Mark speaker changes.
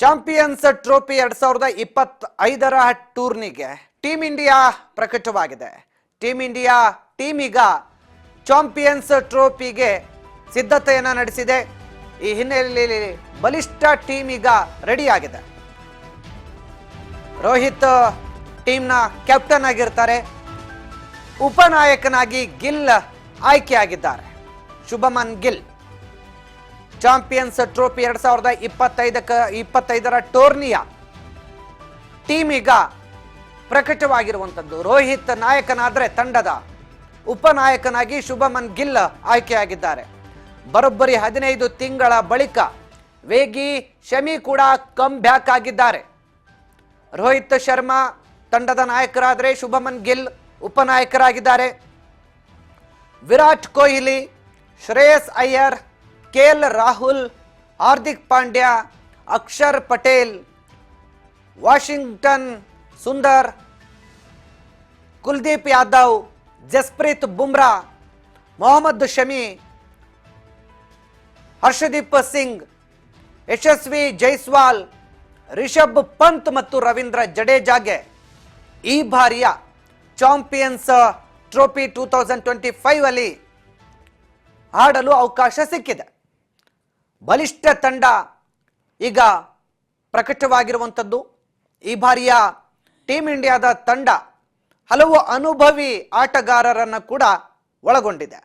Speaker 1: Champions trophy 2025ರ ಟೂರ್ನಿಗೆ team India ಪ್ರಕಟವಾಗಿದೆ. Team India team ಈಗ champions ಟ್ರೋಫಿಗೆ ಸಿದ್ಧತೆಯನ್ನು ನಡೆಸಿದೆ. ಈ ಹಿನ್ನೆಲೆಯಲ್ಲಿ ಬಲಿಷ್ಠ ಟೀಮ್ ಈಗ ರೆಡಿ ಆಗಿದೆ. ರೋಹಿತ್ ಟೀಮ್ನ ಕ್ಯಾಪ್ಟನ್ ಆಗಿರ್ತಾರೆ. ಉಪನಾಯಕನಾಗಿ ಗಿಲ್ ಆಯ್ಕೆಯಾಗಿದ್ದಾರೆ. ಶುಭಮನ್ ಗಿಲ್ ಚಾಂಪಿಯನ್ಸ್ ಟ್ರೋಫಿ 2025ರ ಟೂರ್ನಿಯ ಟೀಮ್ ಈಗ ಪ್ರಕಟವಾಗಿರುವಂಥದ್ದು. ರೋಹಿತ್ ನಾಯಕನಾದರೆ ತಂಡದ ಉಪನಾಯಕನಾಗಿ ಶುಭಮನ್ ಗಿಲ್ ಆಯ್ಕೆಯಾಗಿದ್ದಾರೆ. ಬರೋಬ್ಬರಿ 15 ತಿಂಗಳ ಬಳಿಕ ವೇಗಿ ಶಮಿ ಕೂಡ ಕಮ್ ಬ್ಯಾಕ್ ಆಗಿದ್ದಾರೆ. ರೋಹಿತ್ ಶರ್ಮಾ ತಂಡದ ನಾಯಕರಾದರೆ ಶುಭಮನ್ ಗಿಲ್ ಉಪನಾಯಕರಾಗಿದ್ದಾರೆ. ವಿರಾಟ್ ಕೊಹ್ಲಿ, ಶ್ರೇಯಸ್ ಅಯ್ಯರ್, ಕೆಎಲ್ ರಾಹುಲ್, ಹಾರ್ದಿಕ್ ಪಾಂಡ್ಯ, ಅಕ್ಷರ್ ಪಟೇಲ್, ವಾಷಿಂಗ್ಟನ್ ಸುಂದರ್, ಕುಲ್ದೀಪ್ ಯಾದವ್, ಜಸ್ಪ್ರೀತ್ ಬುಮ್ರಾ, ಮೊಹಮ್ಮದ್ ಶಮಿ, ಹರ್ಷದೀಪ್ ಸಿಂಗ್, ಯಶಸ್ವಿ ಜೈಸ್ವಾಲ್, ರಿಷಬ್ ಪಂತ್ ಮತ್ತು ರವೀಂದ್ರ ಜಡೇಜಾಗೆ ಈ ಬಾರಿಯ ಚಾಂಪಿಯನ್ಸ್ ಟ್ರೋಫಿ 2025 ಅಲ್ಲಿ ಆಡಲು ಅವಕಾಶ ಸಿಕ್ಕಿದೆ. ಬಲಿಷ್ಠ ತಂಡ ಈಗ ಪ್ರಕಟವಾಗಿರುವಂಥದ್ದು. ಈ ಬಾರಿಯ ಟೀಮ್ ಇಂಡಿಯಾದ ತಂಡ ಹಲವು ಅನುಭವಿ ಆಟಗಾರರನ್ನು ಕೂಡ ಒಳಗೊಂಡಿದೆ.